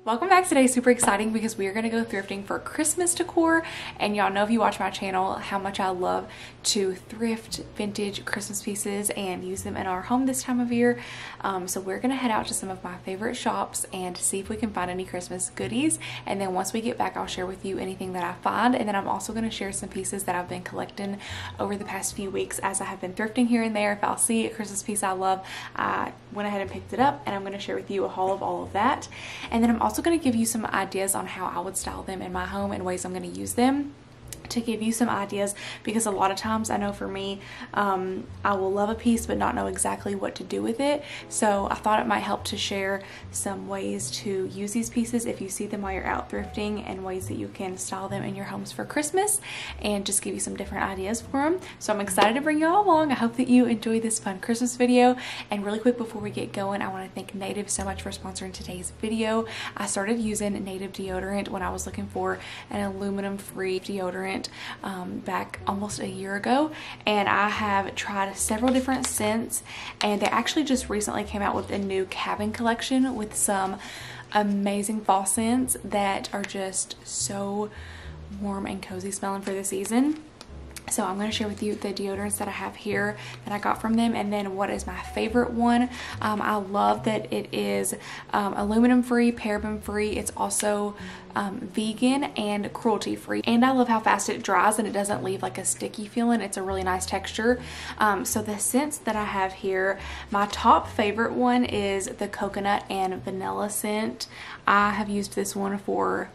Welcome back. Today super exciting because we are going to go thrifting for Christmas decor, and y'all know if you watch my channel how much I love to thrift vintage Christmas pieces and use them in our home this time of year. So we're going to head out to some of my favorite shops and see if we can find any Christmas goodies, and then once we get back I'll share with you anything that I find, and then I'm also going to share some pieces that I've been collecting over the past few weeks as I have been thrifting here and there. If I'll see a Christmas piece I love, I went ahead and picked it up, and I'm going to share with you a haul of all of that. And then I'm also going to give you some ideas on how I would style them in my home and ways I'm going to use them, to give you some ideas, because a lot of times I know for me, I will love a piece but not know exactly what to do with it. So I thought it might help to share some ways to use these pieces if you see them while you're out thrifting, and ways that you can style them in your homes for Christmas, and just give you some different ideas for them. So I'm excited to bring you all along. I hope that you enjoy this fun Christmas video. And really quick before we get going, I want to thank Native so much for sponsoring today's video. I started using Native deodorant when I was looking for an aluminum free deodorant back almost a year ago, and I have tried several different scents, and they actually just recently came out with a new cabin collection with some amazing fall scents that are just so warm and cozy smelling for the season. So I'm going to share with you the deodorants that I have here that I got from them, and then what is my favorite one. I love that it is aluminum free, paraben free. It's also vegan and cruelty free, and I love how fast it dries and it doesn't leave like a sticky feeling. It's a really nice texture. So the scents that I have here, my top favorite one is the coconut and vanilla scent. I have used this one for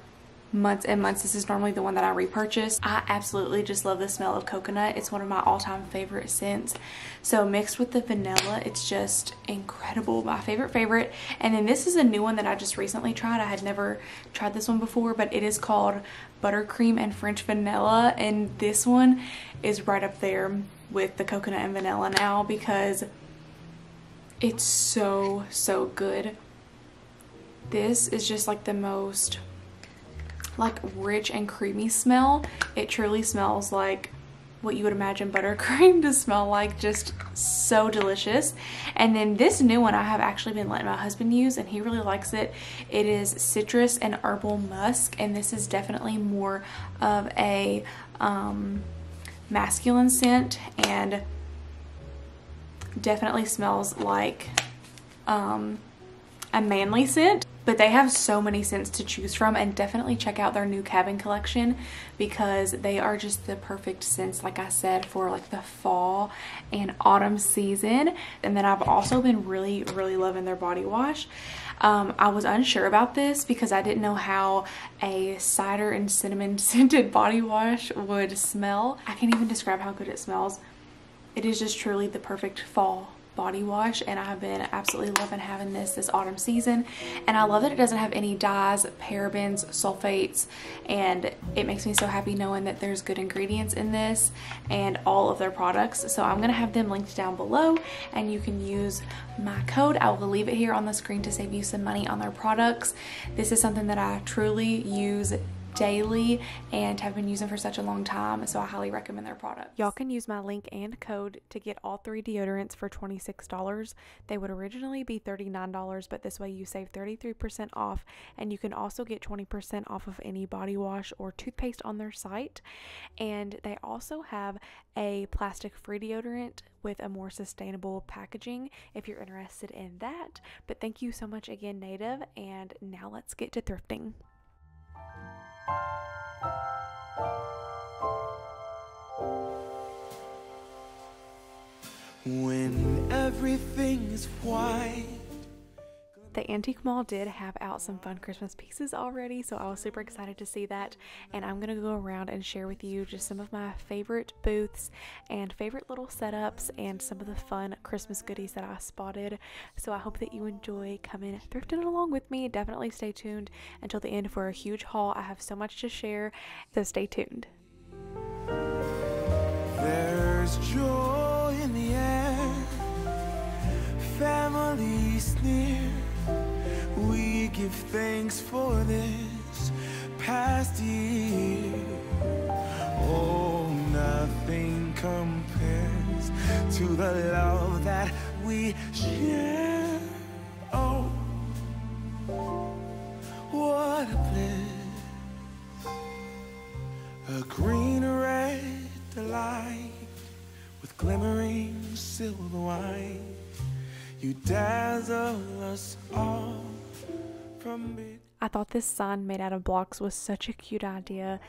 months and months. This is normally the one that I repurchase. I absolutely just love the smell of coconut. It's one of my all-time favorite scents. So mixed with the vanilla, it's just incredible. My favorite. And then this is a new one that I just recently tried. I had never tried this one before, but it is called Buttercream and French Vanilla, and this one is right up there with the coconut and vanilla now because it's so good. This is just like the most like rich and creamy smell. It truly smells like what you would imagine buttercream to smell like, just so delicious. And then this new one I have actually been letting my husband use, and he really likes it. It is citrus and herbal musk, and this is definitely more of a masculine scent, and definitely smells like a manly scent. But they have so many scents to choose from, and definitely check out their new cabin collection because they are just the perfect scents, like I said, for like the fall and autumn season. And then I've also been really loving their body wash. I was unsure about this because I didn't know how a cider and cinnamon scented body wash would smell. I can't even describe how good it smells. It is just truly the perfect fall body wash, and I have been absolutely loving having this autumn season. And I love that it doesn't have any dyes, parabens, sulfates, and it makes me so happy knowing that there's good ingredients in this and all of their products. So I'm gonna have them linked down below, and you can use my code. I will leave it here on the screen to save you some money on their products. This is something that I truly use daily and have been using for such a long time, so I highly recommend their product. Y'all can use my link and code to get all 3 deodorants for $26. They would originally be $39, but this way you save 33% off, and you can also get 20% off of any body wash or toothpaste on their site. And they also have a plastic-free deodorant with a more sustainable packaging if you're interested in that. But thank you so much again, Native, and now let's get to thrifting. When everything is white. The Antique Mall did have out some fun Christmas pieces already, so I was super excited to see that, and I'm gonna go around and share with you just some of my favorite booths and favorite little setups and some of the fun Christmas goodies that I spotted. So I hope that you enjoy coming thrifting along with me. Definitely stay tuned until the end for a huge haul. I have so much to share, so stay tuned. There's joy in the air, family's near. We give thanks for this past year. Oh, nothing compares to the love that we share. Oh, dazzle us all from big. I thought this sign made out of blocks was such a cute idea.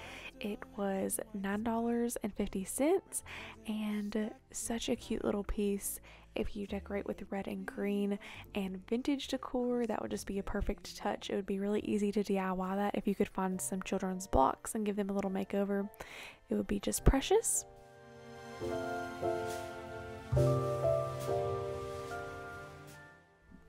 It was $9.50 and such a cute little piece. If you decorate with red and green and vintage decor, that would just be a perfect touch. It would be really easy to DIY that if you could find some children's blocks and give them a little makeover. It would be just precious.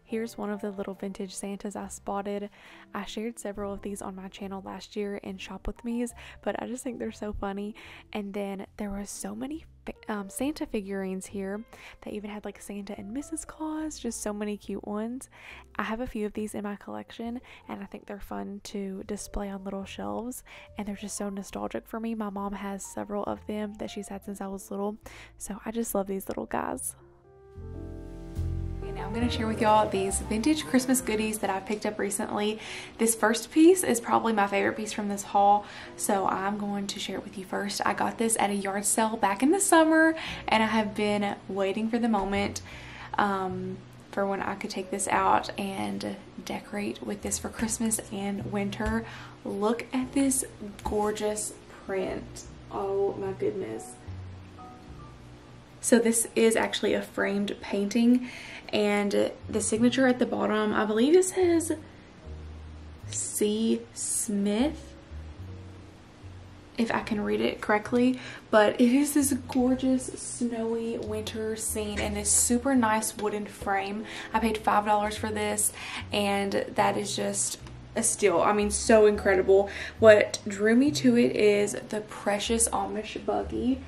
Here's one of the little vintage Santas I spotted. I shared several of these on my channel last year in Shop With Me's, but I just think they're so funny. And then there were so many Santa figurines here. They even had like Santa and Mrs. Claus, just so many cute ones. I have a few of these in my collection, and I think they're fun to display on little shelves, and they're just so nostalgic for me. My mom has several of them that she's had since I was little, so I just love these little guys. I'm going to share with y'all these vintage Christmas goodies that I picked up recently. This first piece is probably my favorite piece from this haul, so I'm going to share it with you first. I got this at a yard sale back in the summer, and I have been waiting for the moment for when I could take this out and decorate with this for Christmas and winter. Look at this gorgeous print. Oh my goodness. So this is actually a framed painting, and the signature at the bottom, I believe it says C. Smith, if I can read it correctly, but it is this gorgeous snowy winter scene in this super nice wooden frame. I paid $5 for this, and that is just a steal. I mean, so incredible. What drew me to it is the precious Amish buggy.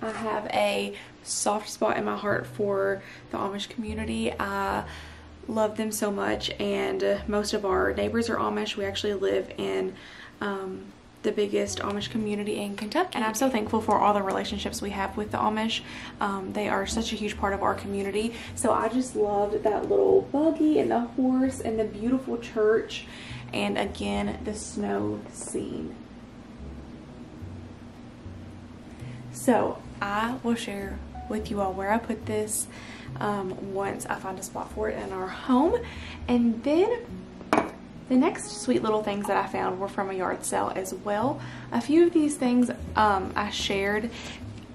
I have a soft spot in my heart for the Amish community. I love them so much, and most of our neighbors are Amish. We actually live in the biggest Amish community in Kentucky, and I'm so thankful for all the relationships we have with the Amish. They are such a huge part of our community. So I just loved that little buggy and the horse and the beautiful church, and again the snow scene. So I will share with you all where I put this once I find a spot for it in our home. And then the next sweet little things that I found were from a yard sale as well. A few of these things I shared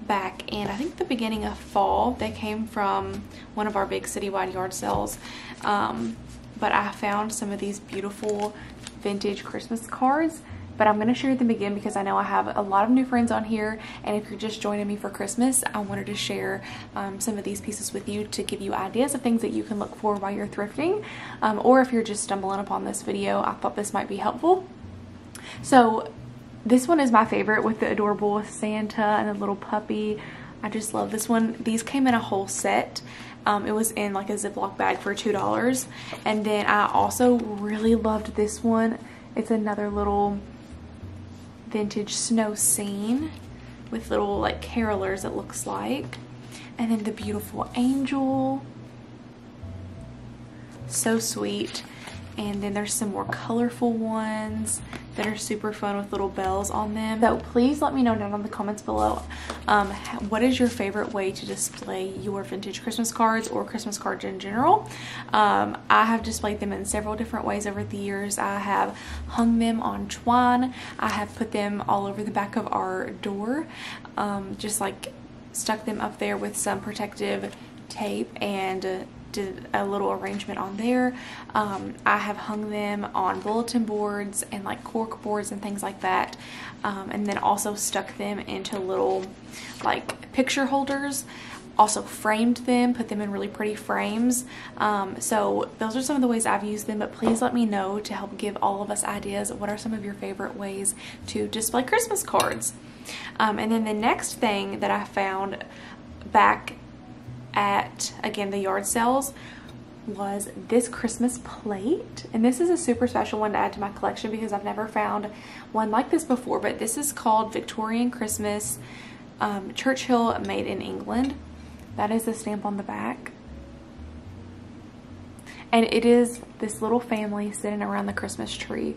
back in, I think, the beginning of fall. They came from one of our big citywide yard sales. But I found some of these beautiful vintage Christmas cards. But I'm going to share them again because I know I have a lot of new friends on here, and if you're just joining me for Christmas, I wanted to share some of these pieces with you to give you ideas of things that you can look for while you're thrifting, or if you're just stumbling upon this video, I thought this might be helpful. So this one is my favorite, with the adorable Santa and the little puppy. I just love this one. These came in a whole set. It was in like a Ziploc bag for $2. And then I also really loved this one. It's another little vintage snow scene with little like carolers, it looks like. And then the beautiful angel, so sweet. And then there's some more colorful ones that are super fun with little bells on them. So please let me know down in the comments below, what is your favorite way to display your vintage Christmas cards or Christmas cards in general? I have displayed them in several different ways over the years. I have hung them on twine. I have put them all over the back of our door, just like stuck them up there with some protective tape and did a little arrangement on there. I have hung them on bulletin boards and like cork boards and things like that, and then also stuck them into little like picture holders. Also framed them, put them in really pretty frames. So those are some of the ways I've used them, but please let me know to help give all of us ideas. What are some of your favorite ways to display Christmas cards? And then the next thing that I found back at, again, the yard sales was this Christmas plate. And this is a super special one to add to my collection because I've never found one like this before, but this is called Victorian Christmas, Churchill, made in England. That is the stamp on the back. And it is this little family sitting around the Christmas tree.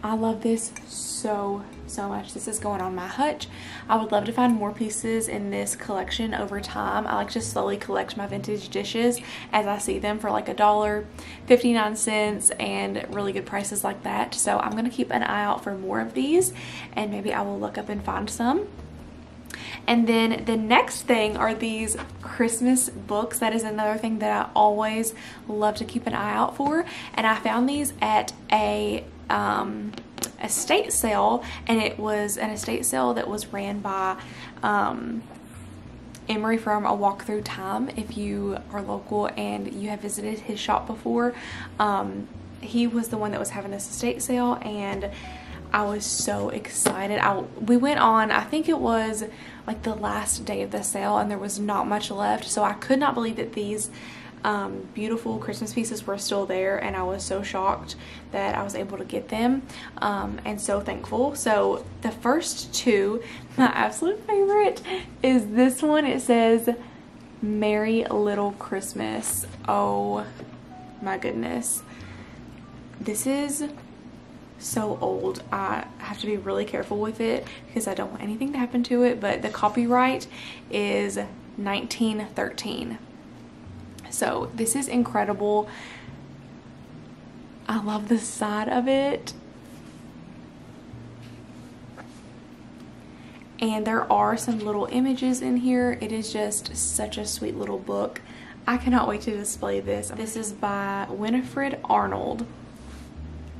I love this so much. This is going on my hutch. I would love to find more pieces in this collection over time. I like to slowly collect my vintage dishes as I see them for like $1, 59 cents, and really good prices like that. So I'm gonna keep an eye out for more of these, and maybe I will look up and find some. And then the next thing are these Christmas books. That is another thing that I always love to keep an eye out for. And I found these at a estate sale, and it was an estate sale that was ran by Emery from A Walk Through Time. If you are local and you have visited his shop before, he was the one that was having this estate sale, and I was so excited. We went on, I think it was like the last day of the sale, and there was not much left, so I could not believe that these beautiful Christmas pieces were still there, and I was so shocked that I was able to get them, and so thankful. So the first two, my absolute favorite is this one. It says Merry Little Christmas. Oh my goodness, this is so old. I have to be really careful with it because I don't want anything to happen to it, but the copyright is 1913. So this is incredible. I love the side of it. And there are some little images in here. It is just such a sweet little book. I cannot wait to display this. This is by Winifred Arnold.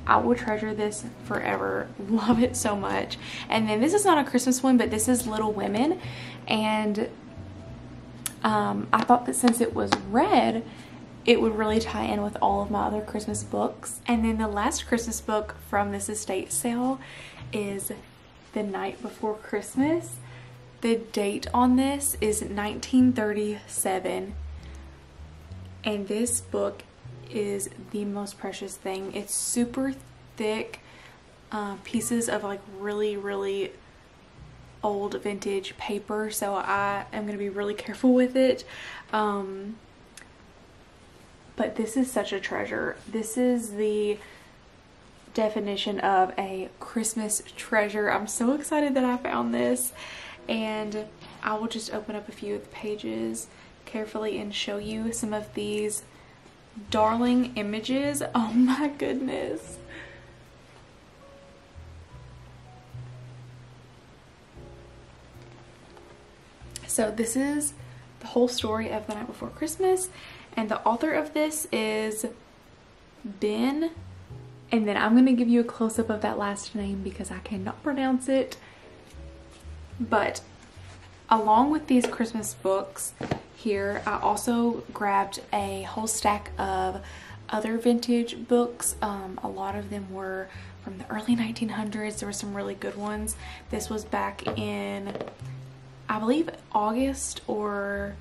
I will treasure this forever. Love it so much. And then this is not a Christmas one, but this is Little Women. And I thought that since it was red, it would really tie in with all of my other Christmas books. And then the last Christmas book from this estate sale is The Night Before Christmas. The date on this is 1937. And this book is the most precious thing. It's super thick pieces of like really old vintage paper, so I am going to be really careful with it, but this is such a treasure. This is the definition of a Christmas treasure. I'm so excited that I found this, and I will just open up a few of the pages carefully and show you some of these darling images. Oh my goodness. So this is the whole story of The Night Before Christmas, and the author of this is Ben, and then I'm going to give you a close-up of that last name because I cannot pronounce it. But along with these Christmas books here, I also grabbed a whole stack of other vintage books. A lot of them were from the early 1900s. There were some really good ones. This was back in, I believe, August or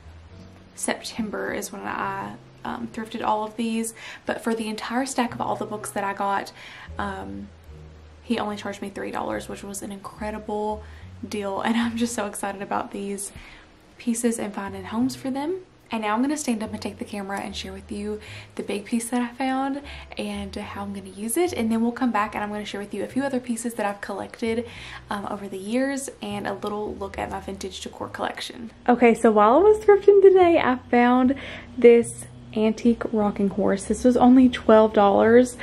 September is when I thrifted all of these. But for the entire stack of all the books that I got, he only charged me $3, which was an incredible deal. And I'm just so excited about these pieces and finding homes for them. And now I'm going to stand up and take the camera and share with you the big piece that I found and how I'm going to use it. And then we'll come back and I'm going to share with you a few other pieces that I've collected over the years and a little look at my vintage decor collection. Okay, so while I was thrifting today, I found this antique rocking horse. This was only $12,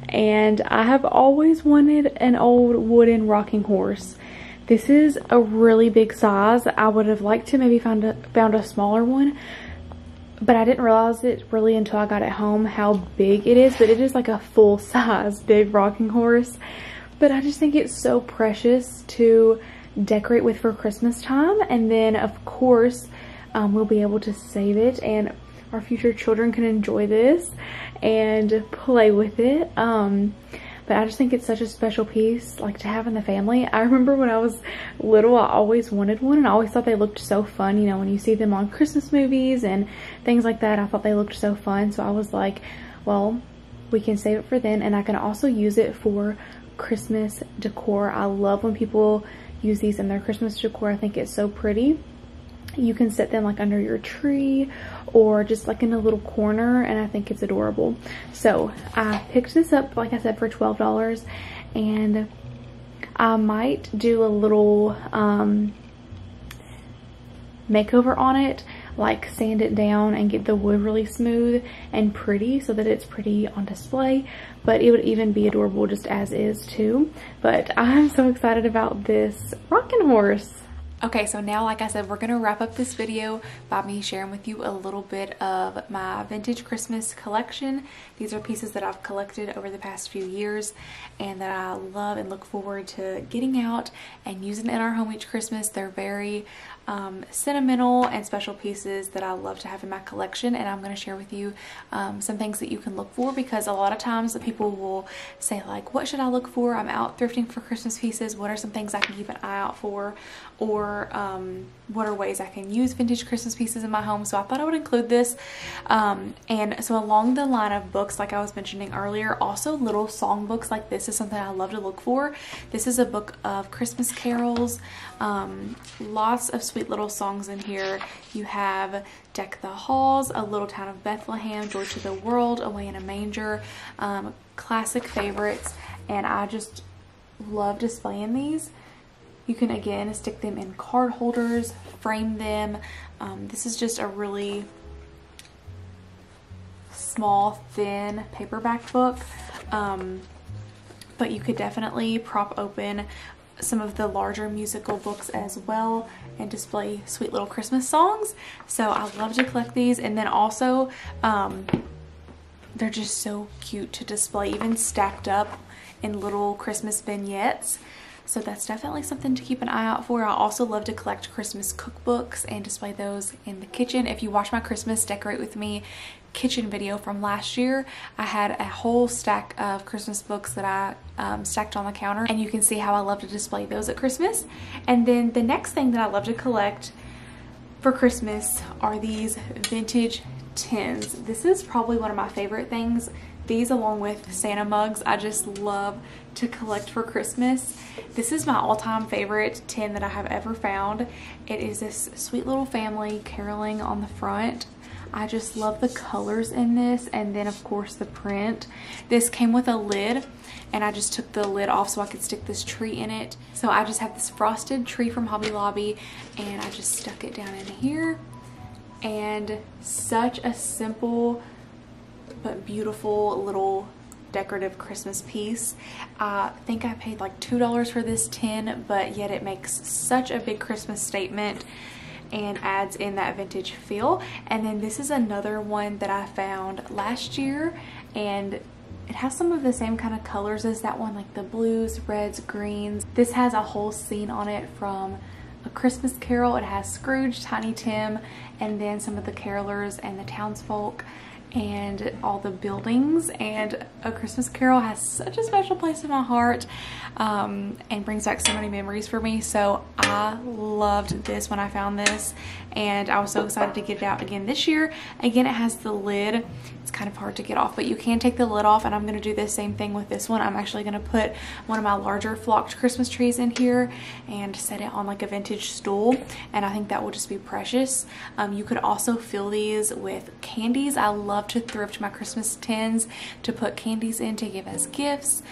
and I have always wanted an old wooden rocking horse. This is a really big size. I would have liked to maybe found a smaller one, but I didn't realize it really until I got it home how big it is. But it is like a full-size big rocking horse. But I just think it's so precious to decorate with for Christmas time. And then of course we'll be able to save it, and our future children can enjoy this and play with it. But I just think it's such a special piece, like, to have in the family. I remember when I was little, I always wanted one, and I always thought they looked so fun. You know, when you see them on Christmas movies and things like that, I thought they looked so fun. So I was like, well, we can save it for then, and I can also use it for Christmas decor. I love when people use these in their Christmas decor. I think it's so pretty. You can set them like under your tree or just like in a little corner, and I think it's adorable. So I picked this up, like I said, for $12, and I might do a little makeover on it, like sand it down and get the wood really smooth and pretty so that it's pretty on display, but it would even be adorable just as is too. But I'm so excited about this rocking horse. Okay, so now, like I said, we're gonna wrap up this video by me sharing with you a little bit of my vintage Christmas collection. These are pieces that I've collected over the past few years and that I love and look forward to getting out and using in our home each Christmas. They're very sentimental and special pieces that I love to have in my collection, and I'm going to share with you some things that you can look for, because a lot of times the people will say like, what should I look for? I'm out thrifting for Christmas pieces. What are some things I can keep an eye out for? Or what are ways I can use vintage Christmas pieces in my home? So I thought I would include this. And so along the line of books, like I was mentioning earlier, also little song books like this is something I love to look for. This is a book of Christmas carols, lots of sweet little songs in here. You have Deck the Halls, A Little Town of Bethlehem, Joy to the World, Away in a Manger, classic favorites, and I just love displaying these. You can again stick them in card holders, frame them. This is just a really small, thin paperback book, but you could definitely prop open some of the larger musical books as well and display sweet little Christmas songs. So I love to collect these, and then also they're just so cute to display, even stacked up in little Christmas vignettes. So that's definitely something to keep an eye out for. I also love to collect Christmas cookbooks and display those in the kitchen. If you watch my Christmas Decorate With Me kitchen video from last year, I had a whole stack of Christmas books that I stacked on the counter, and you can see how I love to display those at Christmas. And then the next thing that I love to collect for Christmas are these vintage tins. This is probably one of my favorite things. These, along with Santa mugs, I just love to collect for Christmas. This is my all-time favorite tin that I have ever found. It is this sweet little family caroling on the front. I just love the colors in this, and then of course the print. This came with a lid, and I just took the lid off so I could stick this tree in it. So I just have this frosted tree from Hobby Lobby, and I just stuck it down in here. And such a simple but beautiful little decorative Christmas piece. I think I paid like $2 for this tin, but yet it makes such a big Christmas statement and adds in that vintage feel. And then this is another one that I found last year, and it has some of the same kind of colors as that one, like the blues, reds, greens. This has a whole scene on it from A Christmas Carol. It has Scrooge, Tiny Tim, and then some of the carolers and the townsfolk and all the buildings. And A Christmas Carol has such a special place in my heart, and brings back so many memories for me. So I loved this when I found this, and I was so excited to get it out again this year. Again, it has the lid. It's kind of hard to get off, but you can take the lid off, and I'm going to do the same thing with this one. I'm actually going to put one of my larger flocked Christmas trees in here and set it on like a vintage stool, and I think that will just be precious. You could also fill these with candies. I love to thrift my Christmas tins to put candies in to give as gifts,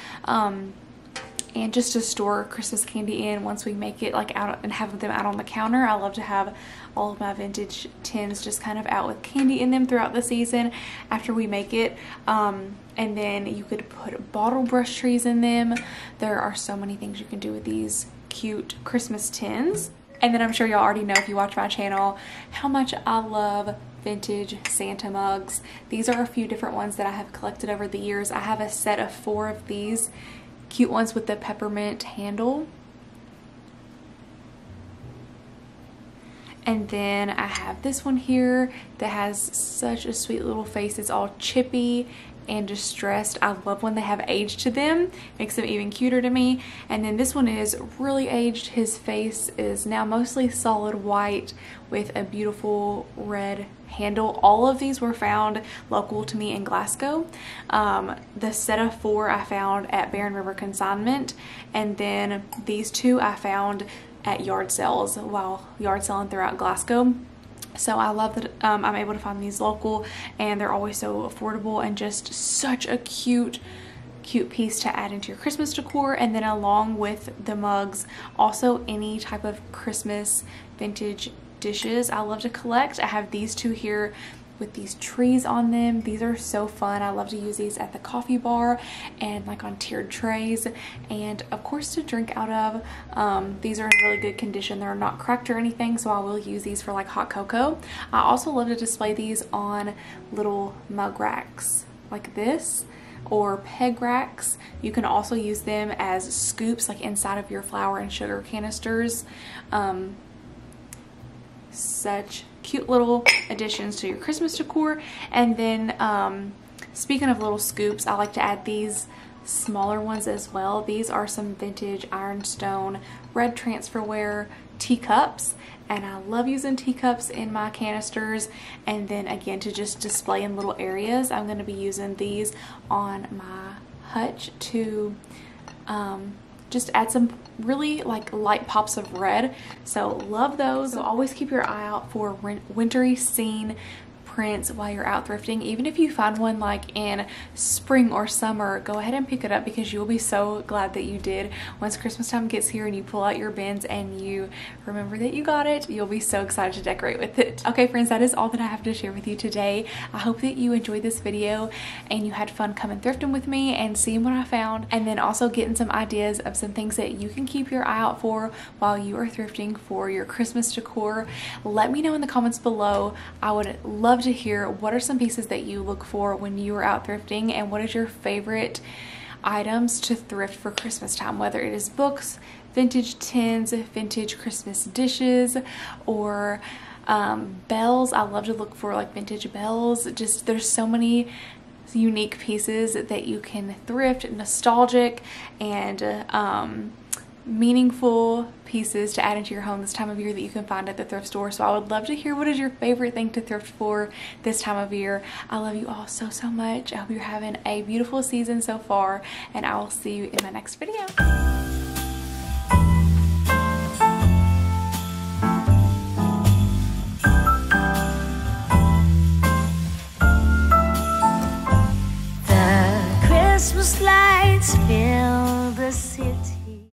and just to store Christmas candy in once we make it like out and have them out on the counter. I love to have all of my vintage tins just kind of out with candy in them throughout the season after we make it. And then you could put bottle brush trees in them. There are so many things you can do with these cute Christmas tins. And then I'm sure y'all already know, if you watch my channel, how much I love vintage Santa mugs. These are a few different ones that I have collected over the years. I have a set of 4 of these cute ones with the peppermint handle. And then I have this one here that has such a sweet little face. It's all chippy and distressed. I love when they have age to them. Makes them even cuter to me. And then this one is really aged. His face is now mostly solid white with a beautiful red handle. All of these were found local to me in Glasgow. The set of 4 I found at Barren River Consignment, and then these 2 I found at yard sales while yard selling throughout Glasgow. So I love that I'm able to find these local, and they're always so affordable and just such a cute cute piece to add into your Christmas decor. And then along with the mugs, also any type of Christmas vintage dishes I love to collect. I have these two here with these trees on them. These are so fun. I love to use these at the coffee bar and like on tiered trays, and of course to drink out of. These are in really good condition. They're not cracked or anything, so I will use these for like hot cocoa. I also love to display these on little mug racks like this, or peg racks. You can also use them as scoops like inside of your flour and sugar canisters. Such cute little additions to your Christmas decor. And then speaking of little scoops, I like to add these smaller ones as well. These are some vintage ironstone red transferware teacups, and I love using teacups in my canisters. And then again, to just display in little areas, I'm going to be using these on my hutch to just add some really like light pops of red. So love those. So always keep your eye out for wintry scene prints while you're out thrifting. Even if you find one like in spring or summer, go ahead and pick it up, because you'll be so glad that you did. Once Christmas time gets here and you pull out your bins and you remember that you got it, you'll be so excited to decorate with it. Okay friends, that is all that I have to share with you today. I hope that you enjoyed this video and you had fun coming thrifting with me and seeing what I found, and then also getting some ideas of some things that you can keep your eye out for while you are thrifting for your Christmas decor. Let me know in the comments below. I would love to hear what are some pieces that you look for when you are out thrifting, and what is your favorite items to thrift for Christmas time, whether it is books, vintage tins, vintage Christmas dishes, or bells. I love to look for like vintage bells. Just there's so many unique pieces that you can thrift, nostalgic and meaningful pieces to add into your home this time of year that you can find at the thrift store. So I would love to hear what is your favorite thing to thrift for this time of year. I love you all so much. I hope you're having a beautiful season so far, and I will see you in my next video.